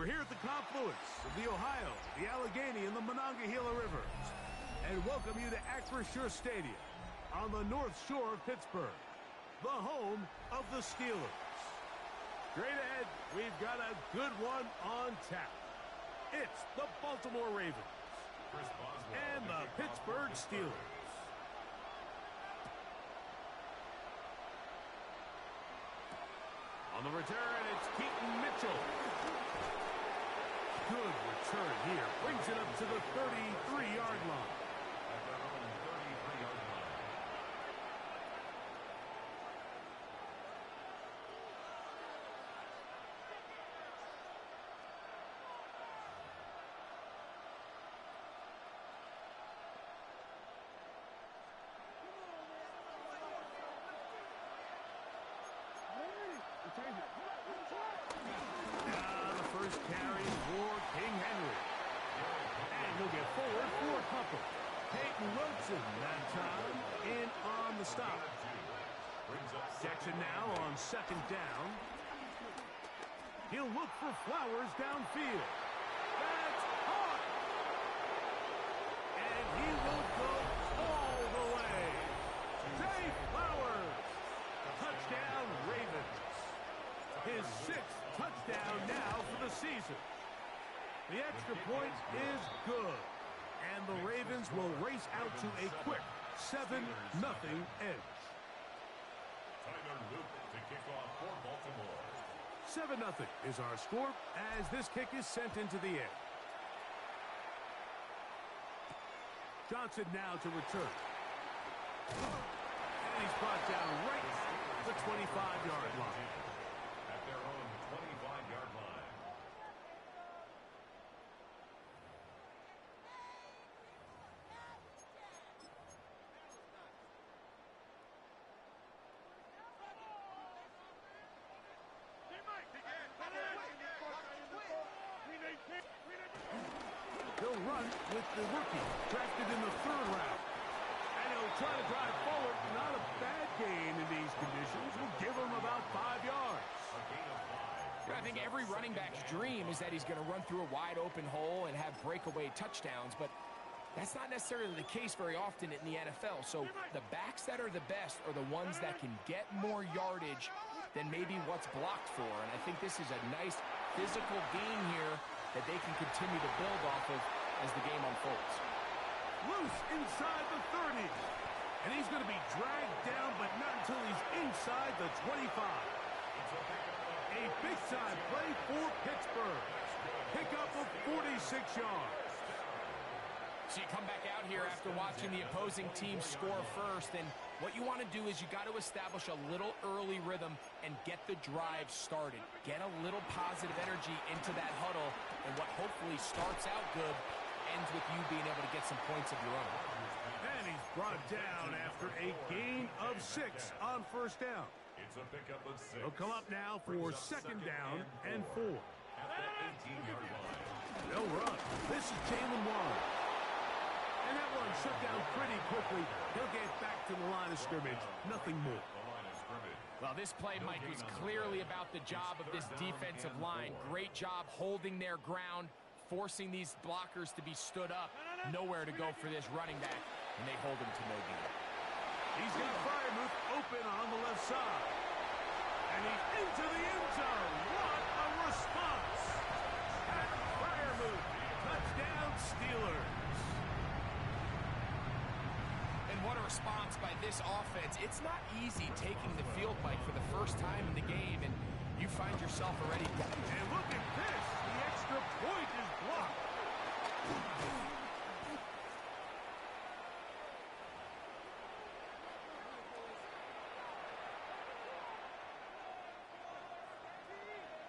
We're here at the confluence of the Ohio, the Allegheny, and the Monongahela Rivers, and welcome you to Acrisure Stadium on the North Shore of Pittsburgh, the home of the Steelers. Straight ahead, we've got a good one on tap. It's the Baltimore Ravens and the Pittsburgh Steelers. On the return, it's Keaton Mitchell. Good return here. Brings it up to the 33-yard line. At their own 33-yard line. First carry for King Henry. And he'll get forward for a couple. Peyton Wilson that time in on the stop. Jackson now on second down. He'll look for Flowers downfield. That's caught. And he will go all the way. Zay Flowers. Touchdown Ravens. His sixth touchdown now for the season. The extra point is good. And the Ravens will race out to a quick 7-0 edge. Tyler Luke to kick off for Baltimore. 7-0 is our score as this kick is sent into the air. Johnson now to return. And he's brought down right at the 25-yard line. At their own 25-yard line. He'll run with the rookie, drafted in the 3rd round. And he'll try to drive forward. Not a bad gain in these conditions. Will give him about 5 yards. I think every running back's dream is that he's going to run through a wide-open hole and have breakaway touchdowns, but that's not necessarily the case very often in the NFL. So the backs that are the best are the ones that can get more yardage than maybe what's blocked for. And I think this is a nice physical gain here that they can continue to build off of as the game unfolds. Loose inside the 30. And he's going to be dragged down, but not until he's inside the 25. A big-time play for Pittsburgh. Pickup of 46 yards. So you come back out here after watching the opposing team score first, and what you want to do is you got to establish a little early rhythm and get the drive started. Get a little positive energy into that huddle, and what hopefully starts out good ends with you being able to get some points of your own. And he's brought down after a gain of 6 on first down. It's a pickup of 6. He'll come up now for second down and 4. At the 18-yard line. They'll run. This is Jalen Warren. And that one shut down pretty quickly. He'll get back to the line of scrimmage. Nothing more. Well, this play, Mike, was clearly about the job of this defensive line. Great job holding their ground, forcing these blockers to be stood up. Nowhere to go for this running back, and they hold him to no gain. He's got Freiermuth open on the left side. And he's into the end zone. What a response. Pat Freiermuth. Touchdown, Steelers. And what a response by this offense. It's not easy taking the field, Mike, for the first time in the game, and you find yourself already down. And look at this. The extra point is blocked.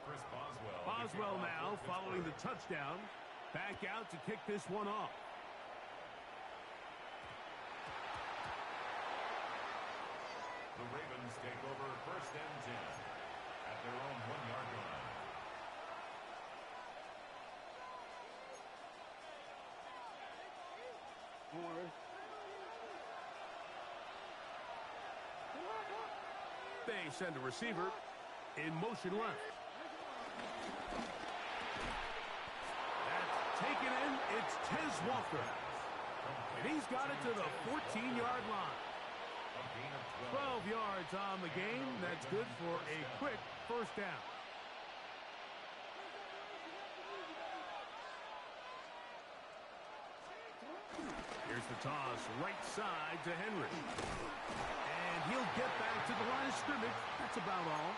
Chris Boswell. Boswell now following the touchdown. Back out to kick this one off. The Ravens take over 1st and 10 at their own 1-yard line. They send a receiver in motion left. taken in, it's Tez Walker. And he's got it to the 14-yard line. 12 yards on the game. That's good for a quick first down. Here's the toss, right side to Henry. And he'll get back to the line of scrimmage. That's about all.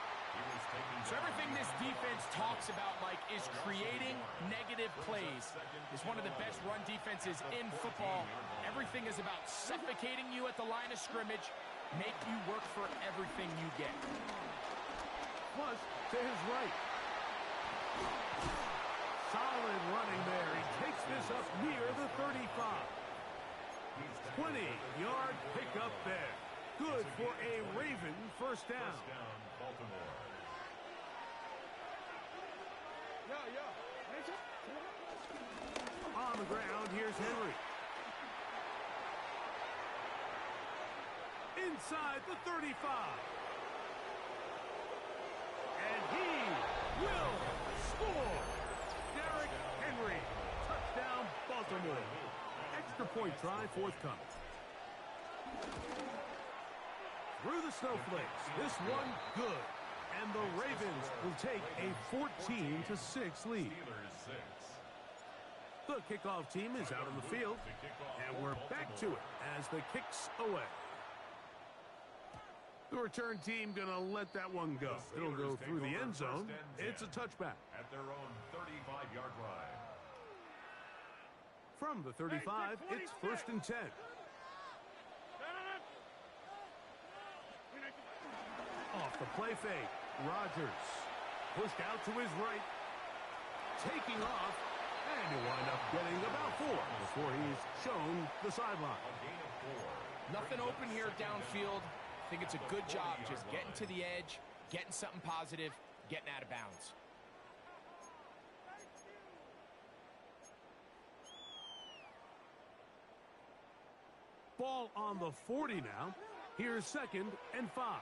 So everything this defense talks about, Mike, is creating negative plays. It's one of the best run defenses in football. Everything is about suffocating you at the line of scrimmage, make you work for everything you get. Plus, to his right. Solid running there. He takes this up near the 35. 20-yard pickup there. Good for a Raven first down. On the ground, here's Henry. Inside the 35. And he will score. Derrick Henry. Touchdown, Baltimore. Extra point try forthcoming. Through the snowflakes. This one good. And the Ravens will take a 14-6 lead. The kickoff team is out on the field. And we're back to it as the kick's away. The return team going to let that one go. It'll go through the end zone. It's a touchback. At their own 35-yard line. From the 35, it's 1st and 10. Off the play fake. Rodgers pushed out to his right. Taking off. And he'll wind up getting about 4 before he's shown the sideline. Nothing open here downfield. I think it's a good job just getting to the edge, getting something positive, getting out of bounds. Ball on the 40 now. Here's 2nd and 5.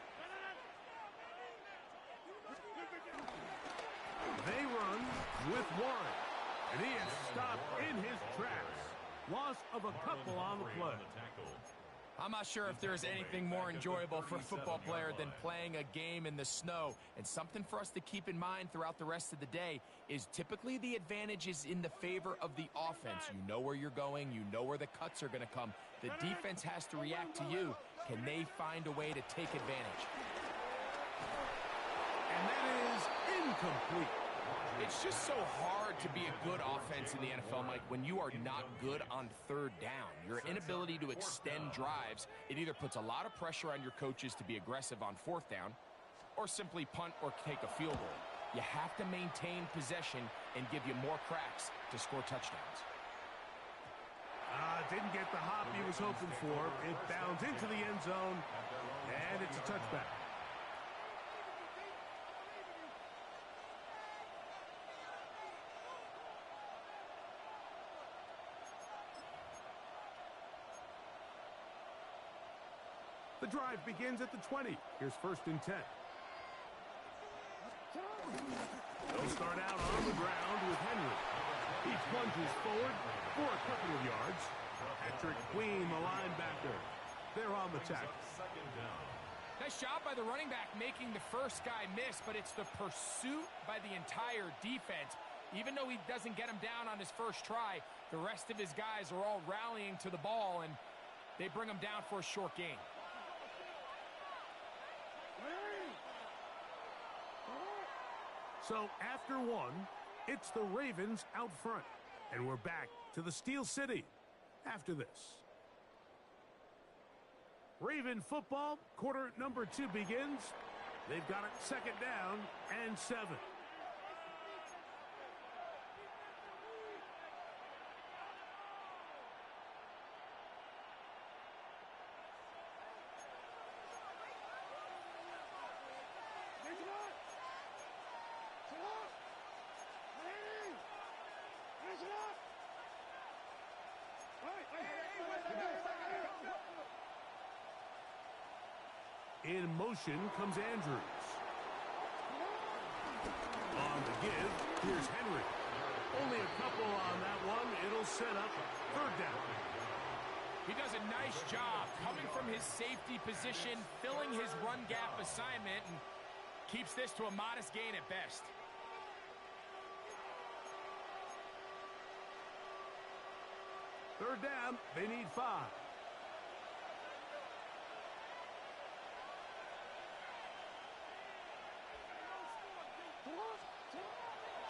They run with Warren. And he is stopped in his tracks. Loss of a couple on the play. I'm not sure if there's anything more enjoyable for a football player than playing a game in the snow. And something for us to keep in mind throughout the rest of the day is typically the advantage is in the favor of the offense. You know where you're going. You know where the cuts are going to come. The defense has to react to you. Can they find a way to take advantage? And that is incomplete. It's just so hard to be a good offense in the NFL, Mike, when you are not good on 3rd down. Your inability to extend drives, it either puts a lot of pressure on your coaches to be aggressive on 4th down or simply punt or take a field goal. You have to maintain possession and give you more cracks to score touchdowns. Didn't get the hop he was hoping for. It bounds into the end zone, and it's a touchback. The drive begins at the 20. Here's 1st and 10. They'll start out on the ground with Henry. He plunges forward for a couple of yards. Patrick Queen, the linebacker. They're on the tackle. Nice job by the running back making the first guy miss, but it's the pursuit by the entire defense. Even though he doesn't get him down on his first try, the rest of his guys are all rallying to the ball, and they bring him down for a short gain. So after 1, it's the Ravens out front. And we're back to the Steel City after this. Raven football, quarter number 2 begins. They've got it 2nd down and 7. In motion comes Andrews. On the give, here's Henry. Only a couple on that one. It'll set up third down. He does a nice job coming from his safety position, filling his run gap assignment, and keeps this to a modest gain at best. Third down, they need 5.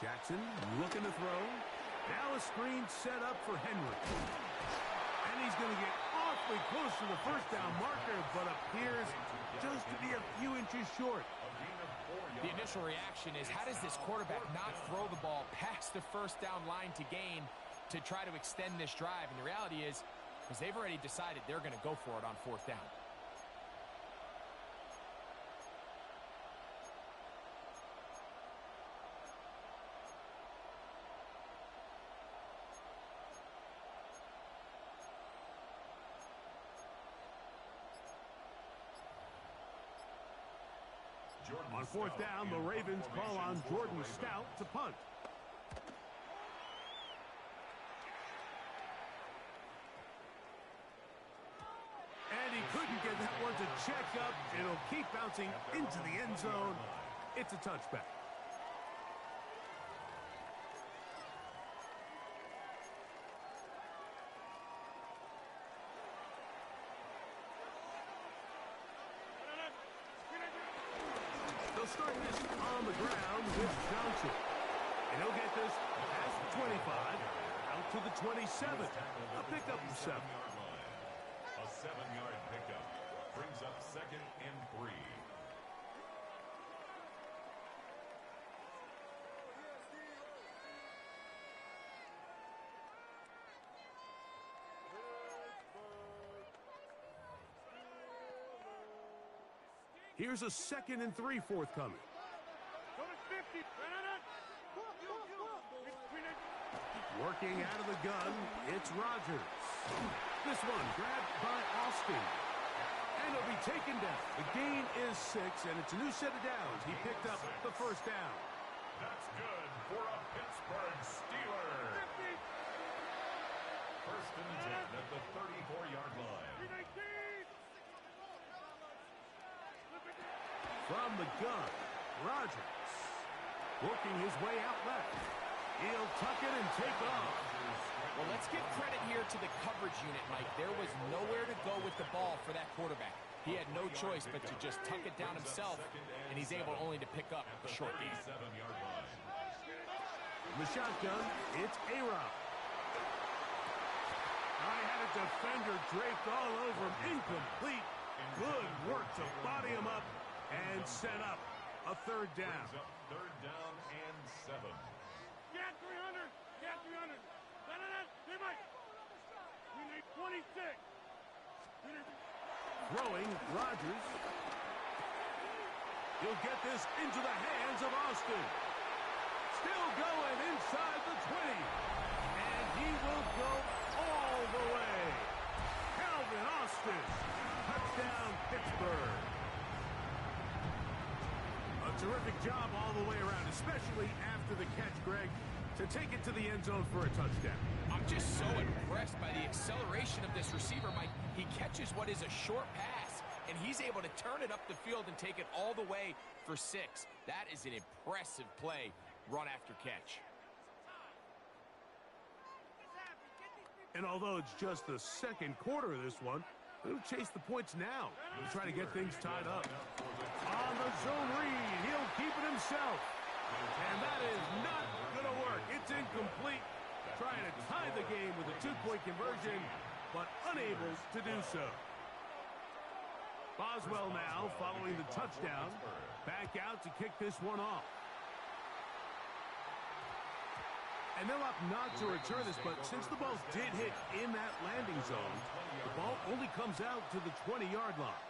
Jackson looking to throw. Now a screen set up for Henry. And he's going to get awfully close to the first down marker, but appears just to be a few inches short. The initial reaction is, how does this quarterback not throw the ball past the first down line to gain to try to extend this drive? And the reality is, because they've already decided they're going to go for it on fourth down. On fourth down, the Ravens call on Jordan Stout to punt. And he couldn't get that one to check up. It'll keep bouncing into the end zone. It's a touchback. They'll start this on the ground with Johnson. And he'll get this past the 25, out to the 27. A pickup of 7. A 7-yard pickup brings up 2nd and 3. Here's a 2nd and 3 forthcoming. Working out of the gun, it's Rodgers. This one grabbed by Austin. And it'll be taken down. The gain is 6, and it's a new set of downs. He picked up the first down. That's good for a Pittsburgh Steeler. 1st and 10 at the 34-yard line. From the gun, Rodgers working his way out left. He'll tuck it and take off. Well, let's give credit here to the coverage unit, Mike. There was nowhere to go with the ball for that quarterback. He had no choice but to just tuck it down himself, and he's able only to pick up a short gain. The shotgun, it's A-Rod. I had a defender draped all over him. Incomplete. Good work to body him up and set up a third down. Third down and 7. Get 300. Get 300. We need 26. Throwing, Rodgers. He'll get this into the hands of Austin. Still going inside the 20. And he will go all the way. Calvin Austin. Touchdown, Pittsburgh. A terrific job all the way around, especially after the catch, Greg, to take it to the end zone for a touchdown. I'm just so impressed by the acceleration of this receiver, Mike. He catches what is a short pass, and he's able to turn it up the field and take it all the way for 6. That is an impressive play, run after catch. And although it's just the second quarter of this one, he'll chase the points now. He'll try to get things tied up. On the zone read, he'll keep it himself. And that is not going to work. It's incomplete. Trying to tie the game with a 2-point conversion, but unable to do so. Boswell now following the touchdown. Back out to kick this one off. And they'll opt not to return this, but since the ball did hit in that landing zone, the ball only comes out to the 20-yard line.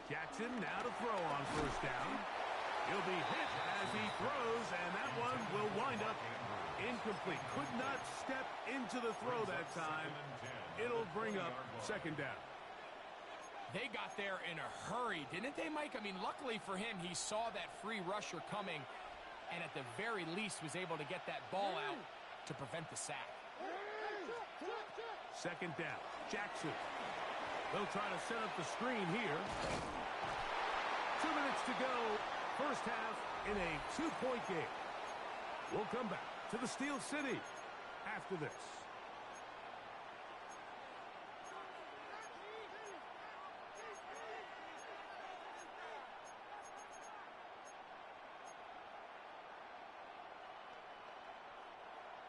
Jackson now to throw on first down. He'll be hit as he throws, and that one will wind up Incomplete. Could not step into the throw that time. It'll bring up second down. They got there in a hurry, didn't they, Mike? I mean, luckily for him, he saw that free rusher coming and at the very least was able to get that ball out to prevent the sack. Second down. Jackson. They'll try to set up the screen here. 2 minutes to go. First half in a 2-point game. We'll come back to the Steel City after this.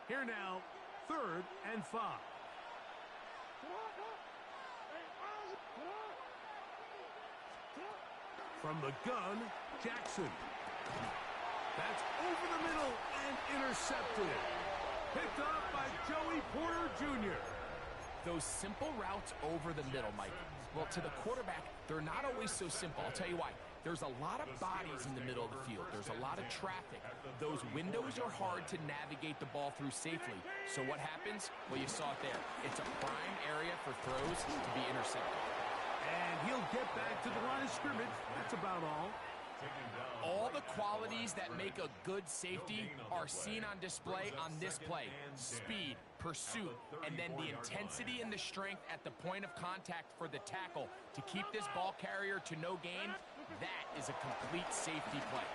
Here now, 3rd and 5. From the gun, Jackson. That's over the middle and intercepted. Picked up by Joey Porter Jr. Those simple routes over the middle, Mike. Well, to the quarterback, they're not always so simple. I'll tell you why. There's a lot of bodies in the middle of the field. There's a lot of traffic. Those windows are hard to navigate the ball through safely. So what happens? Well, you saw it there. It's a prime area for throws to be intercepted. And he'll get back to the line of scrimmage. That's about all. All the qualities that make a good safety are seen on display on this play. Speed, pursuit, and then the intensity and the strength at the point of contact for the tackle to keep this ball carrier to no gain. That is a complete safety play.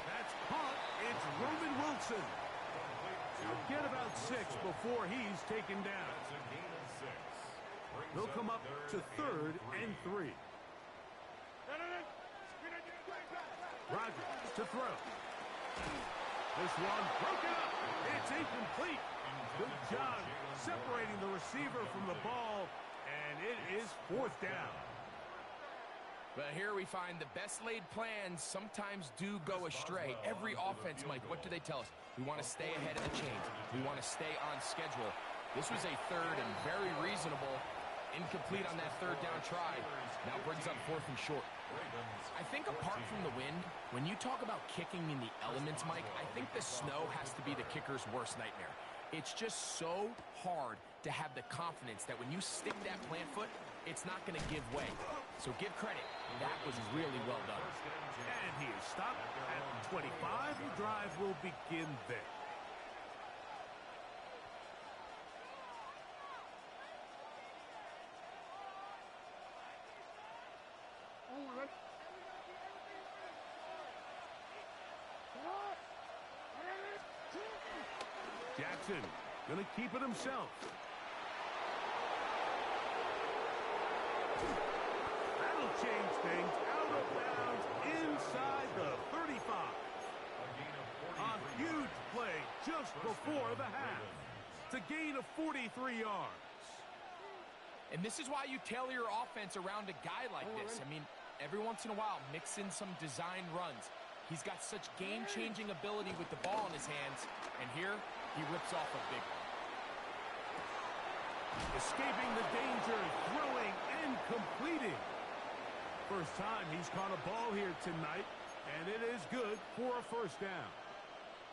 That's caught. It's Roman Wilson. He'll get about 6 before he's taken down. They'll come up to 3rd and 3. Rodgers to throw. This one broken up. It's incomplete. Good job separating the receiver from the ball, and it is 4th down. But here we find the best laid plans sometimes do go astray. Every offense, Mike, what do they tell us? We want to stay ahead of the chains. We want to stay on schedule. This was a 3rd and very reasonable. Incomplete on that 3rd down try. Now brings up 4th and short. I think apart from the wind, when you talk about kicking in the elements, Mike, I think the snow has to be the kicker's worst nightmare. It's just so hard to have the confidence that when you stick that plant foot, it's not going to give way. So give credit. That was really well done. And he is stopped at 25. The drive will begin there. Jackson gonna keep it himself. That'll change things. Out of bounds inside the 35. A huge play just before the half to gain a 43 yards. And this is why you tailor your offense around a guy like this. I mean, every once in a while, mix in some design runs. He's got such game-changing ability with the ball in his hands, and here he rips off a big one. Escaping the danger, throwing and completing. First time he's caught a ball here tonight, and it is good for a 1st down.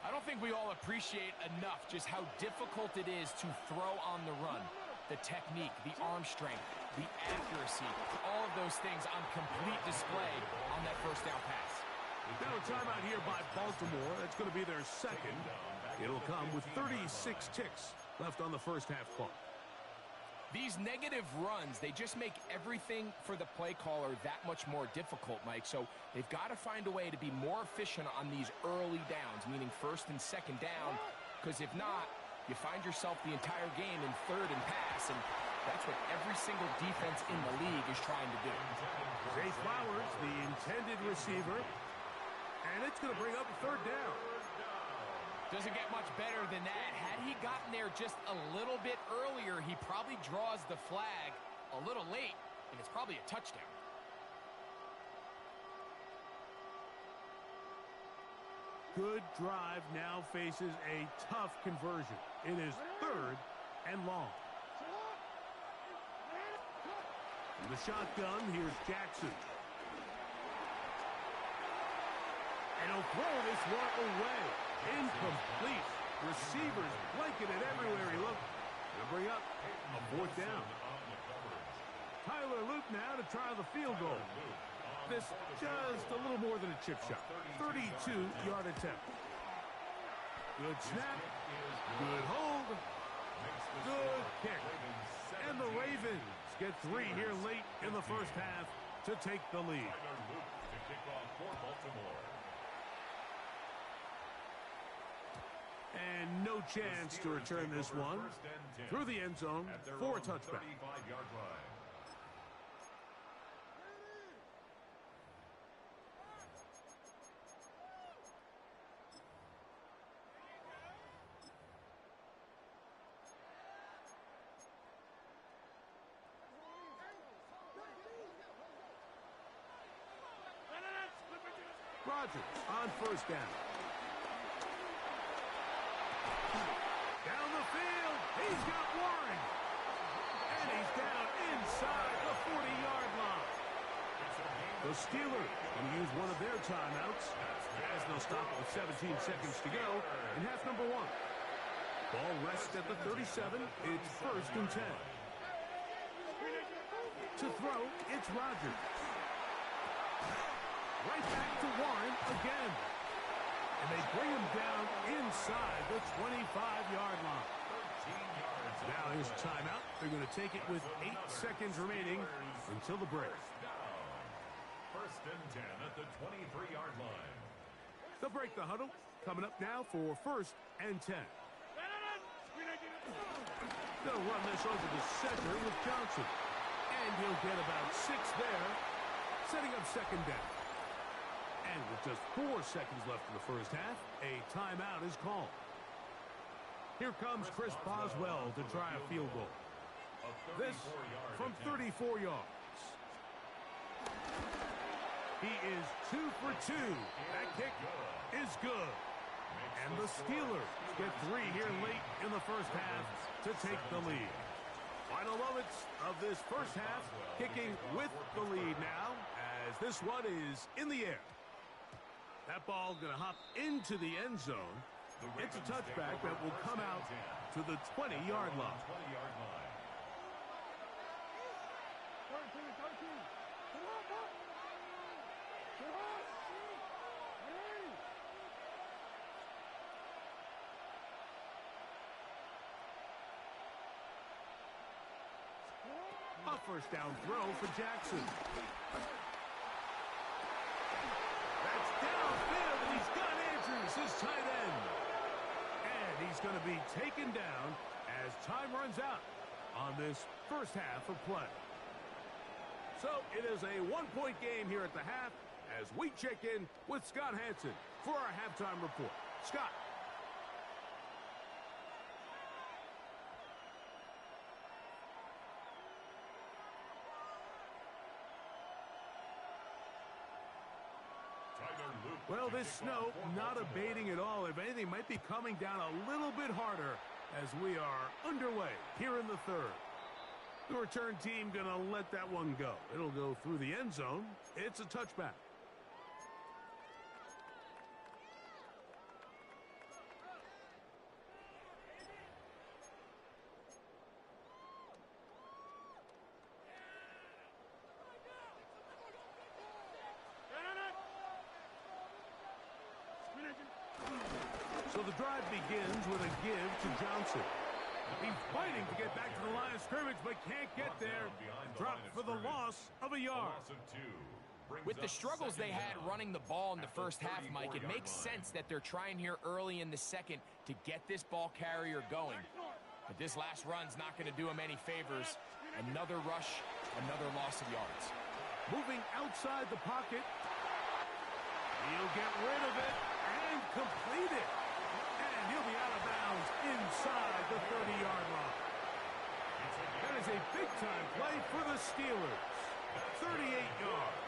I don't think we all appreciate enough just how difficult it is to throw on the run. The technique, the arm strength, the accuracy, all of those things on complete display on that 1st down pass. Now a timeout here by Baltimore. That's going to be their 2nd. It'll come with 36 ticks left on the 1st half clock. These negative runs, they just make everything for the play caller that much more difficult, Mike. So they've got to find a way to be more efficient on these early downs, meaning 1st and 2nd down, because if not, you find yourself the entire game in 3rd and pass, and that's what every single defense in the league is trying to do. Zay Flowers, the intended receiver, and it's going to bring up a 3rd down. Doesn't get much better than that. Had he gotten there just a little bit earlier, he probably draws the flag a little late, and it's probably a touchdown. Good drive now faces a tough conversion. It is 3rd and long. In the shotgun, here's Jackson. And he'll throw this one away. Incomplete. Receivers blanketed everywhere he looked. Gonna bring up a fourth down. Tyler Luke now to try the field goal. This just a little more than a chip shot. 32-yard attempt. Good snap. Good hold. Good kick. And the Ravens get 3 here late in the first half to take the lead. And no chance to return this one through the end zone for a touchback. Rodgers on first down. Down the field, he's got Warren. And he's down inside the 40-yard line. The Steelers going to use one of their timeouts as they'll stop with 17 seconds to go in half number 1. Ball rests at the 37. It's 1st and 10. To throw, it's Rodgers. Right back to Warren again. And they bring him down inside the 25-yard line. Now his timeout. They're going to take it with 8 seconds remaining until the break. 1st and 10 at the 23-yard line. They'll break the huddle. Coming up now for 1st and 10. They'll run this over the center with Johnson. And he'll get about 6 there, setting up 2nd down. And with just 4 seconds left in the first half, a timeout is called. Here comes Chris Boswell to try a field goal. This from 34 yards. He is 2 for 2. That kick is good. And the Steelers get 3 here late in the first half to take the lead. Final moments of this first half, kicking with the lead now as this one is in the air. That ball going to hop into the end zone. It's a touchback that will come out to the 20-yard line. A first down throw for Jackson. That's downfield, and he's got Andrews, his tight end. And he's going to be taken down as time runs out on this first half of play. So it is a 1-point game here at the half as we check in with Scott Hansen for our halftime report. Scott. Well, this snow not abating at all. If anything, might be coming down a little bit harder as we are underway here in the third. The return team going to let that one go. It'll go through the end zone. It's a touchback. So the drive begins with a give to Johnson. He's fighting to get back to the line of scrimmage, but can't get there. Dropped for the loss of a yard. With the struggles they had running the ball in the first half, Mike, it makes sense that they're trying here early in the second to get this ball carrier going. But this last run's not going to do him any favors. Another rush, another loss of yards. Moving outside the pocket. He'll get rid of it and complete it. And he'll be out of bounds inside the 30-yard line. That is a big-time play for the Steelers. 38 yards.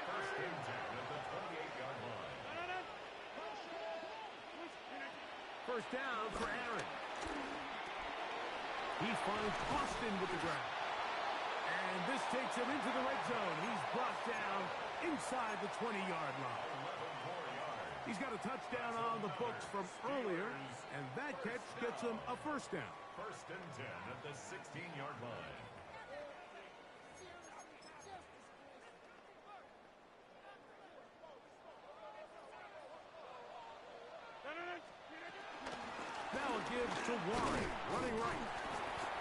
First and 10 at the 28-yard line. First down for Aaron. He finds Austin with the grab. And And this takes him into the red zone. He's brought down inside the 20-yard line. He's got a touchdown on the books from earlier, and that catch gets him a first down. First and 10 at the 16-yard line. Now it gives to Warren, running right.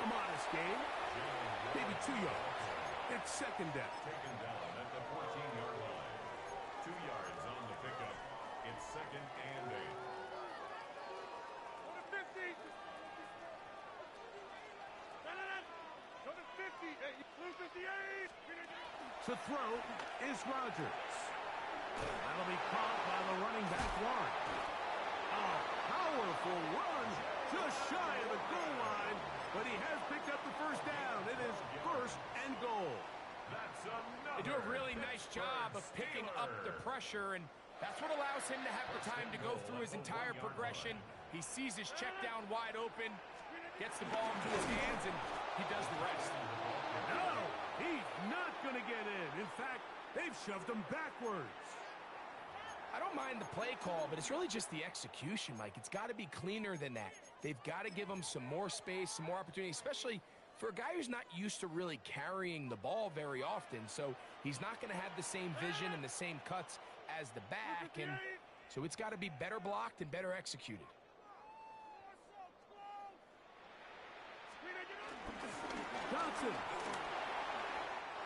A modest gain, maybe 2 yards. It's second down. Taken down at the 14-yard line. 2 yards on the pickup. It's second and 8. Go to 50. Go to 50. Hey, blue 58. To throw is Rodgers. That'll be caught by the running back, Warren. A powerful run just shy of the goal line, but he has picked up the first down. It is first and goal. That's another. They do a really nice job of picking up the pressure, and that's what allows him to have the time to go through his entire progression. He sees his check down wide open, gets the ball into his hands, and he does the rest. No, he's not going to get in. In fact, they've shoved him backwards. I don't mind the play call, but it's really just the execution, Mike. It's got to be cleaner than that. They've got to give him some more space, some more opportunity, especially for a guy who's not used to really carrying the ball very often. So he's not going to have the same vision and the same cuts as the back, and so it's got to be better blocked and better executed. Johnson.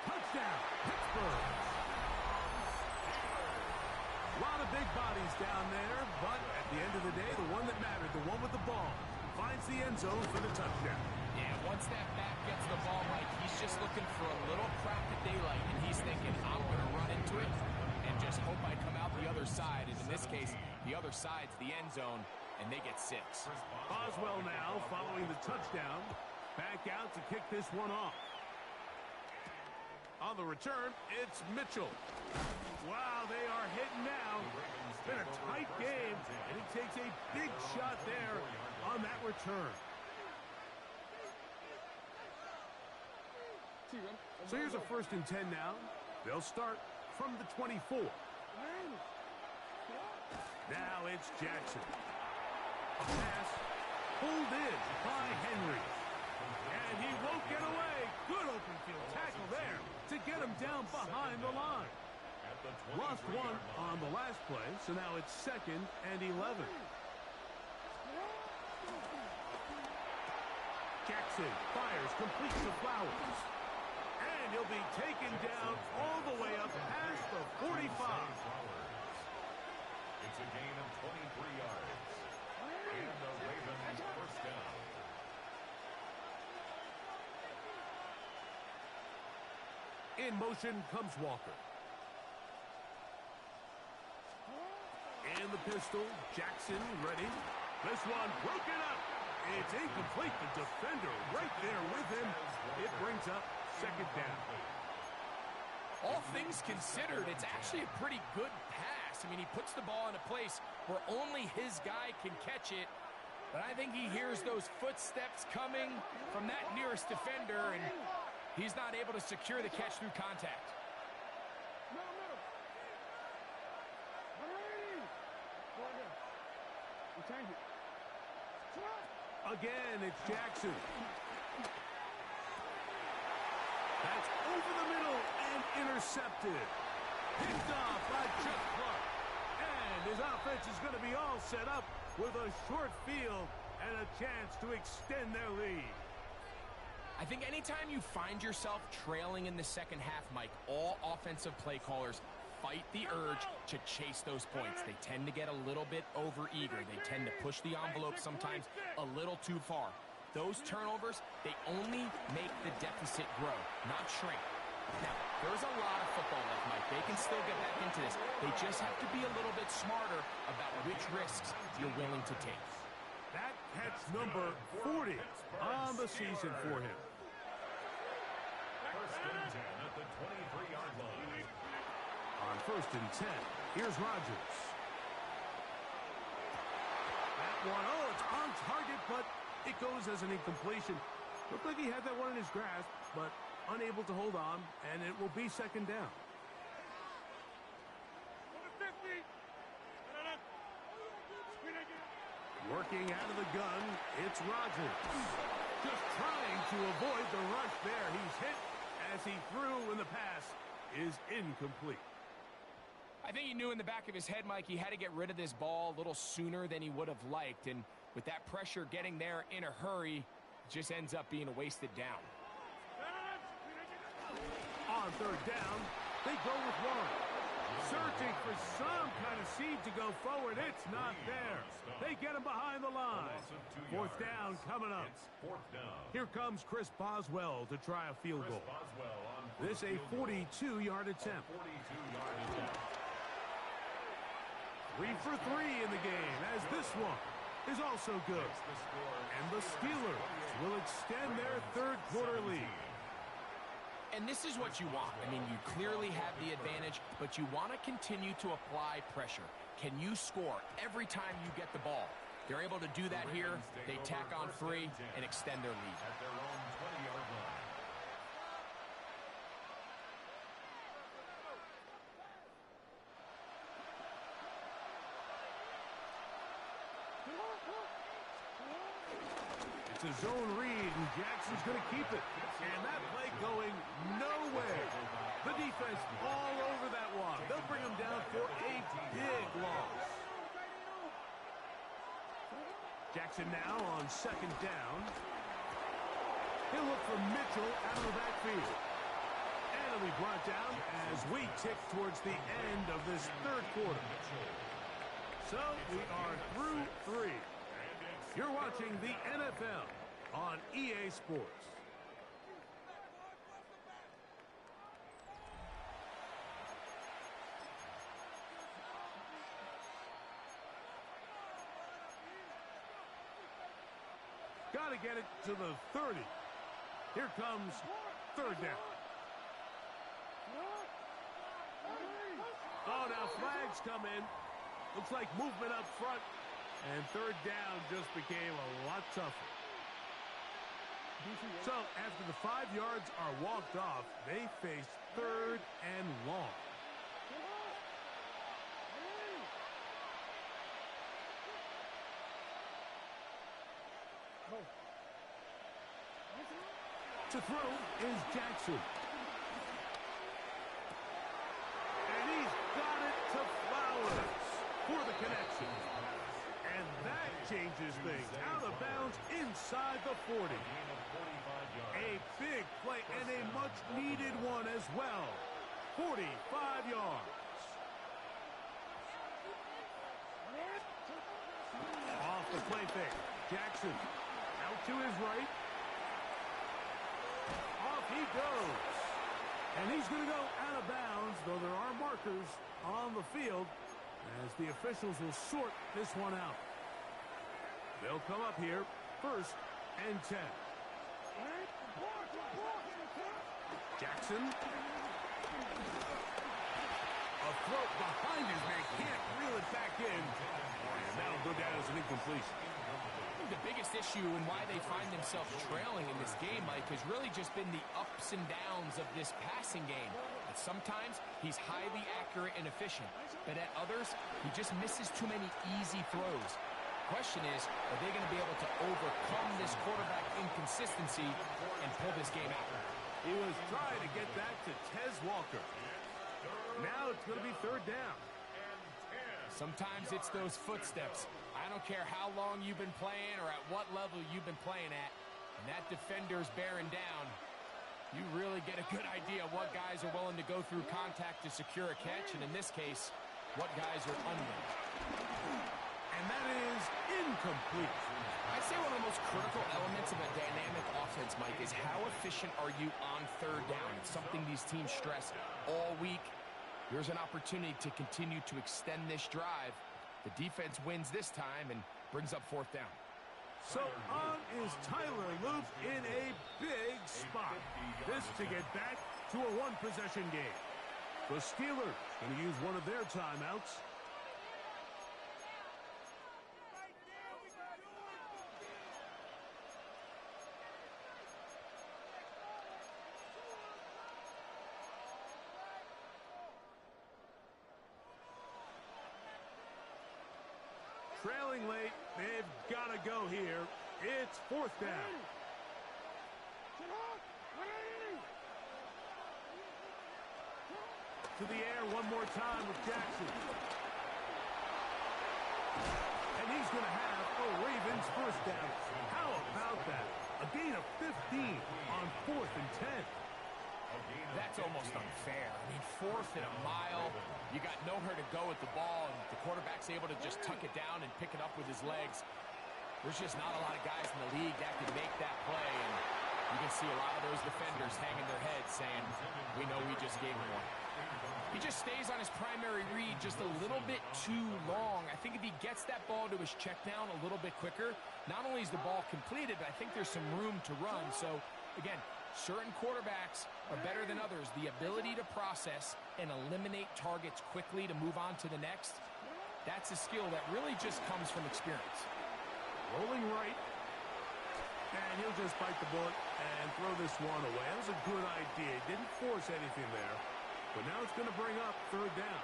Touchdown, Pittsburgh. A lot of big bodies down there, but at the end of the day, the one that mattered, the one with the ball, finds the end zone for the touchdown. Yeah, once that back gets the ball, Mike, he's just looking for a little crack of daylight, and he's thinking, I'm going to run into it and just hope I come out the other side. And in this case, the other side's the end zone, and they get 6. Boswell now following the touchdown. Back out to kick this one off. On the return, it's Mitchell. Wow, they are hitting now. It's been a tight game, and he takes a big shot there on that return. So here's a first and 10 now. They'll start from the 24. Now it's Jackson. A pass pulled in by Henry. And he won't get away. Good open field tackle there to get him down behind the line. Lost one on the last play, so now it's second and 11. Jackson fires, completes the Flowers. And he'll be taken down all the way up past the 45. It's a gain of 23 yards. And the Ravens first down. In motion comes Walker. And the pistol, Jackson ready. This one broken up. It's incomplete. The defender right there with him. It brings up second down. All things considered, it's actually a pretty good pass. I mean, he puts the ball in a place where only his guy can catch it. But I think he hears those footsteps coming from that nearest defender, and he's not able to secure the catch through contact. Again, it's Jackson. That's over the middle and intercepted. Picked off by Chuck Clark. And his offense is going to be all set up with a short field and a chance to extend their lead. I think anytime you find yourself trailing in the second half, Mike, all offensive play callers fight the urge to chase those points. They tend to get a little bit overeager. They tend to push the envelope sometimes a little too far. Those turnovers, they only make the deficit grow, not shrink. Now, there's a lot of football left, Mike. They can still get back into this. They just have to be a little bit smarter about which risks you're willing to take. That catch number 40 on the season for him. First and 10 at the 23-yard line. On first and 10, here's Rodgers. That one, oh, it's on target, but it goes as an incompletion. Looked like he had that one in his grasp, but unable to hold on, and it will be second down. Working out of the gun, it's Rodgers. Just trying to avoid the rush there. He's hit as he threw, and the pass is incomplete. I think he knew in the back of his head, Mike, he had to get rid of this ball a little sooner than he would have liked. And with that pressure getting there in a hurry, it just ends up being a wasted down. On third down, they go with one. Searching for some kind of seed to go forward. It's not there. They get him behind the line. Fourth down coming up. Here comes Chris Boswell to try a field goal. This a 42-yard attempt. 3 for 3 in the game, as this one is also good. And the Steelers will extend their third quarter lead. And this is what you want. I mean, you clearly have the advantage, but you want to continue to apply pressure. Can you score every time you get the ball? They're able to do that here. They tack on 3 and extend their lead. At their own 20-yard line. It's a zone read, and Jackson's going to keep it. And that play going nowhere. The defense all over that one. They'll bring him down for a big loss. Jackson now on second down. He'll look for Mitchell out of the backfield. And he'll be brought down as we tick towards the end of this third quarter. So we are through 3. You're watching the NFL on EA Sports. Got to get it to the 30. Here comes third down. Oh, now flags come in. Looks like movement up front. And third down just became a lot tougher. So after the 5 yards are walked off, they face third and long. To throw is Jackson. And he's got it to Flowers for the connection. And that changes things. Out of bounds inside the 40. A big play and a much-needed one as well. 45 yards. Off the play fake. Jackson out to his right. Off he goes. And he's going to go out of bounds, though there are markers on the field, as the officials will sort this one out. They'll come up here, first and 10. Jackson. A throw behind his man, can't reel it back in. And that'll go down as an incompletion. The biggest issue and why they find themselves trailing in this game, Mike, has really just been the ups and downs of this passing game. And sometimes he's highly accurate and efficient, but at others, he just misses too many easy throws. Question is, are they going to be able to overcome this quarterback inconsistency and pull this game out? He was trying to get that to Tez Walker. Now it's going to be third down. Sometimes it's those footsteps. I don't care how long you've been playing or at what level you've been playing at, and that defender's bearing down. You really get a good idea of what guys are willing to go through contact to secure a catch, and in this case, what guys are unwilling. And that is incomplete. I'd say one of the most critical elements of a dynamic offense, Mike, is how efficient are you on third down? It's something these teams stress all week. Here's an opportunity to continue to extend this drive. The defense wins this time and brings up fourth down. So on is Tyler Luke in a big spot. This to get back to a one-possession game. The Steelers going to use one of their timeouts. trailing late. They've got to go here. It's fourth down. To the air one more time with Jackson. And he's going to have a Ravens first down. How about that? A gain of 15 on 4th and 10. That's almost unfair. I mean, 4th and a mile. You got nowhere to go with the ball, and the quarterback's able to just tuck it down and pick it up with his legs. There's just not a lot of guys in the league that can make that play, and you can see a lot of those defenders hanging their heads saying, we know we just gave him one. He just stays on his primary read just a little bit too long. I think if he gets that ball to his check down a little bit quicker, not only is the ball completed, but I think there's some room to run. So, again, certain quarterbacks are better than others. The ability to process and eliminate targets quickly to move on to the next, that's a skill that really just comes from experience. Rolling right. And he'll just bite the bullet and throw this one away. That was a good idea. Didn't force anything there. But now it's going to bring up third down.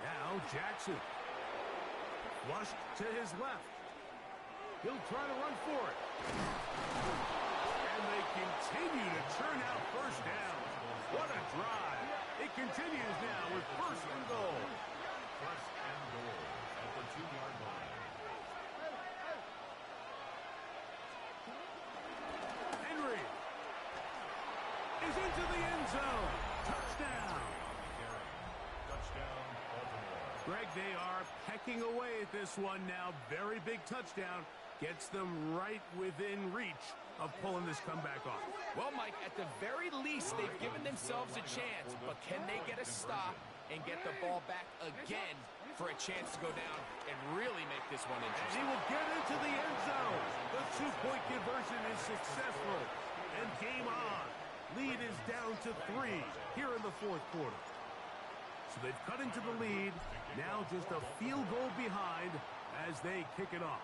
Now Jackson. Flushed to his left. He'll try to run for it. And they continue to churn out first down. What a drive. It continues now with first and goal. First and goal at the 2-yard line. Henry is into the end zone. Touchdown. Touchdown, Baltimore. Greg, they are pecking away at this one now. Very big touchdown. Gets them right within reach of pulling this comeback off. Well, Mike, at the very least, they've given themselves a chance, but can they get a stop and get the ball back again for a chance to go down and really make this one And he interesting? will get into the end zone. The 2-point conversion is successful. And game on. Lead is down to 3 here in the fourth quarter. So they've cut into the lead. Now just a field goal behind as they kick it off.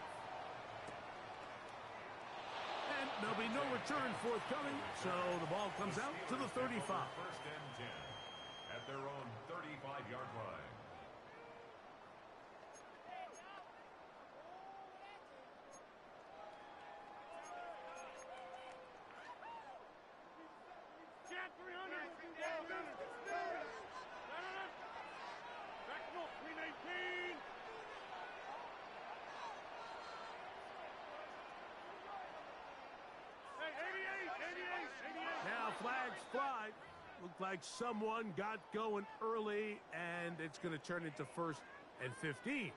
And there'll be no return forthcoming, so the ball comes out to the 35. First and 10 at their own 35-yard line. Jet 300. Back to 319. Now flags fly. Looked like someone got going early, and it's going to turn into first and 15.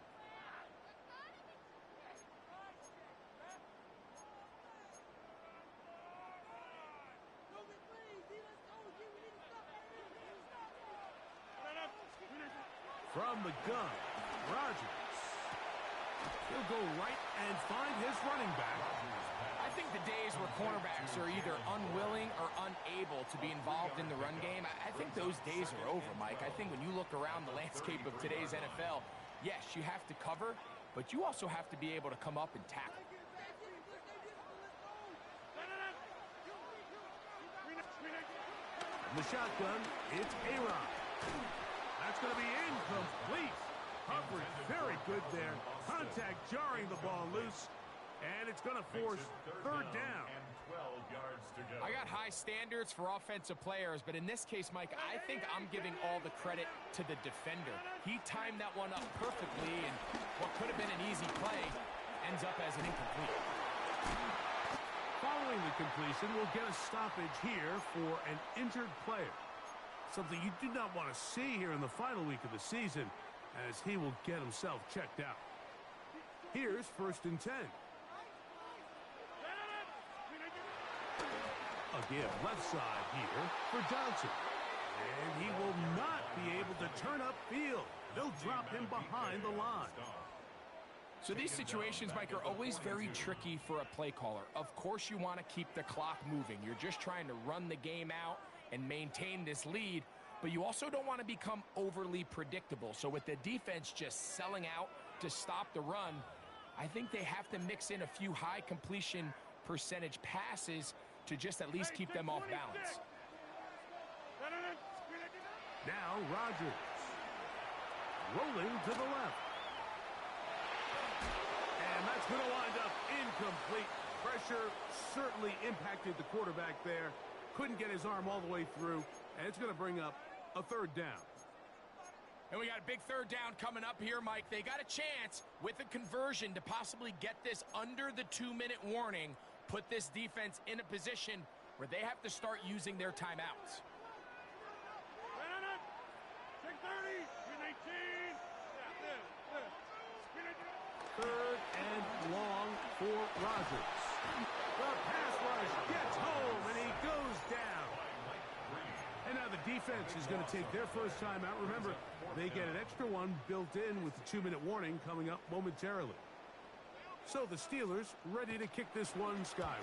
From the gun, Rodgers. He'll go right and find his running back. I think the days where cornerbacks are either unwilling or unable to be involved in the run game, I think those days are over, Mike. I think when you look around the landscape of today's NFL, yes, you have to cover, but you also have to be able to come up and tackle. The shotgun, it's A-Rod. That's going to be incomplete. Coverage very good there. Contact jarring the ball loose. And it's going to force third down. And 12 yards to go. I got high standards for offensive players, but in this case, Mike, I think I'm giving all the credit to the defender. He timed that one up perfectly, and what could have been an easy play ends up as an incomplete. Following the completion, we'll get a stoppage here for an injured player. Something you do not want to see here in the final week of the season, as he will get himself checked out. Here's first and 10. A give left side here for Johnson. And he will not be able to turn upfield. They'll drop him behind the line. So these situations, Mike, are always very tricky for a play caller. Of course you want to keep the clock moving. You're just trying to run the game out and maintain this lead, but you also don't want to become overly predictable. So with the defense just selling out to stop the run, I think they have to mix in a few high completion percentage passes to just at least keep them off balance. Now Rodgers. Rolling to the left. And that's going to wind up incomplete. Pressure certainly impacted the quarterback there. Couldn't get his arm all the way through. And it's going to bring up a third down. And we got a big third down coming up here, Mike. They got a chance with a conversion to possibly get this under the 2-minute warning, put this defense in a position where they have to start using their timeouts. Third and long for Rodgers. The pass rush gets home, and he goes down. And now the defense is going to take their first timeout. Remember, they get an extra one built in with the 2-minute warning coming up momentarily. So the Steelers ready to kick this one skyward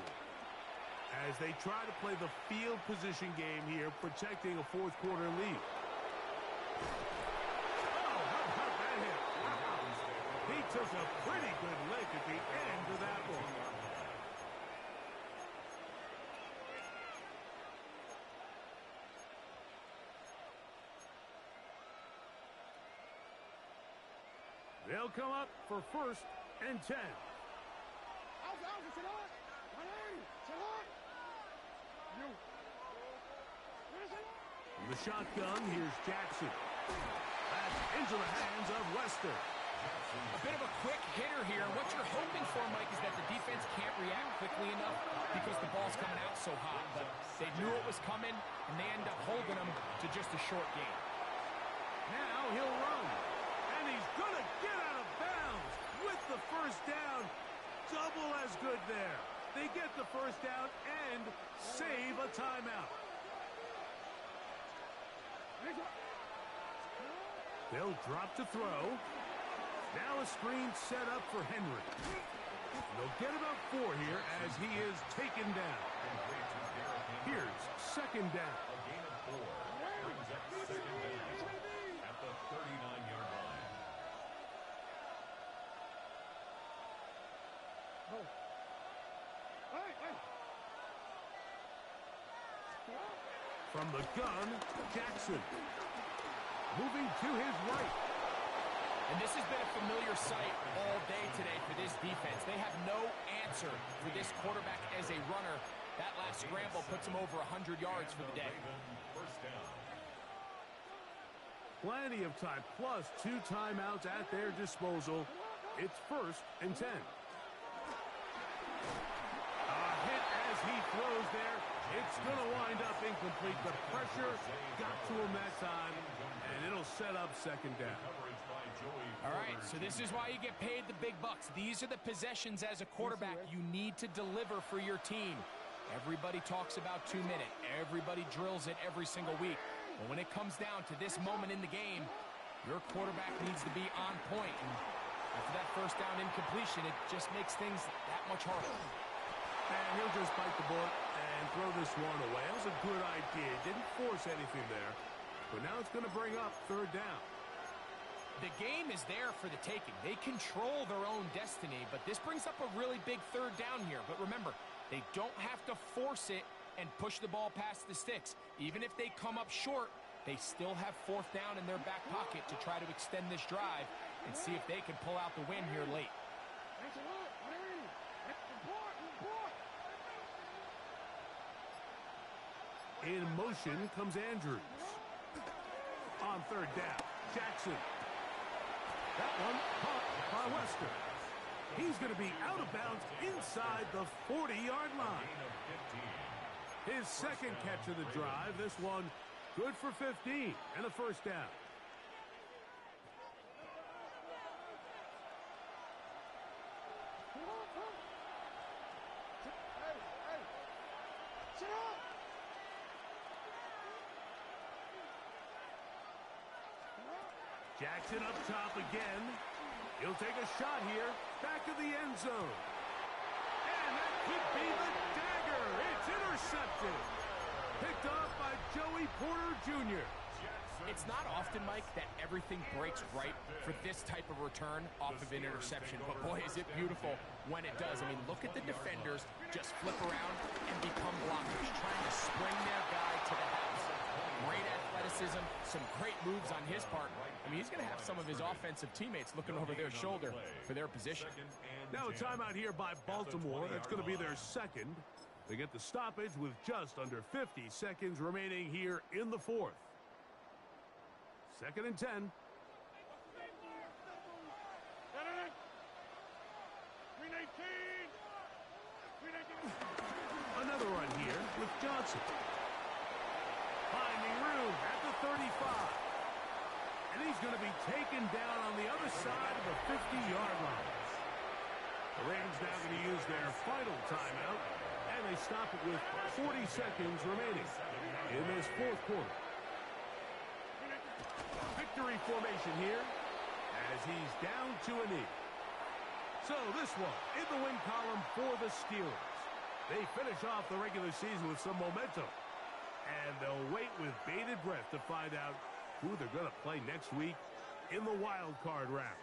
as they try to play the field position game here, protecting a fourth-quarter lead. Oh, how about that hit? Wow. He took a pretty good lick at the end of that one. They'll come up for 1st and 10. From the shotgun, here's Jackson. Back into the hands of Lester. A bit of a quick hitter here. What you're hoping for, Mike, is that the defense can't react quickly enough because the ball's coming out so hot. But they knew it was coming, and they end up holding them to just a short gain. Now he'll run. And he's going to get out of bounds with the first down. Double as good there. They get the first down and save a timeout. They'll drop to throw. Now a screen set up for Henry. They'll get about 4 here as he is taken down. Here's 2nd down. A gain of 4 brings up 2nd down at the 39-yard line. From the gun, Jackson. Moving to his right. And this has been a familiar sight all day today for this defense. They have no answer for this quarterback as a runner. That last scramble puts him over 100 yards for the day. First down. Plenty of time, plus 2 timeouts at their disposal. It's 1st and 10. A hit as he throws there. It's going to wind up incomplete. The pressure got to him that time, and it'll set up 2nd down. All right, so this is why you get paid the big bucks. These are the possessions as a quarterback you need to deliver for your team. Everybody talks about 2-minute. Everybody drills it every single week. But when it comes down to this moment in the game, your quarterback needs to be on point. And after that first down incompletion, it just makes things that much harder. And he'll just bite the bullet and throw this one away. That was a good idea. Didn't force anything there. But now it's going to bring up 3rd down. The game is there for the taking. They control their own destiny, but this brings up a really big 3rd down here. But remember, they don't have to force it and push the ball past the sticks. Even if they come up short, they still have 4th down in their back pocket to try to extend this drive and see if they can pull out the win here late. In motion comes Andrews. On 3rd down, Jackson. That one caught by Lester. He's going to be out of bounds inside the 40-yard line. His 2nd catch of the drive. This one good for 15 and a 1st down. Jackson up top again. He'll take a shot here. Back of the end zone. And that could be the dagger. It's intercepted. Picked off by Joey Porter Jr. It's not often, Mike, that everything breaks right for this type of return off of an interception. But, boy, is it beautiful when it does. I mean, look at the defenders just flip around and become blockers, trying to spring their guy to the house. Great athleticism, some great moves on his part. I mean, he's going to have some of his offensive teammates looking over their shoulder for their position. Now a timeout here by Baltimore. That's going to be their second. They get the stoppage with just under 50 seconds remaining here in the fourth. 2nd and 10. Another run here with Johnson. Finding room at the 35. And he's going to be taken down on the other side of the 50-yard line. The Ravens now going to use their final timeout, and they stop it with 40 seconds remaining in this fourth quarter. Victory formation here as he's down to a knee. So this one in the win column for the Steelers. They finish off the regular season with some momentum, and they'll wait with bated breath to find out who they're going to play next week in the wild card round.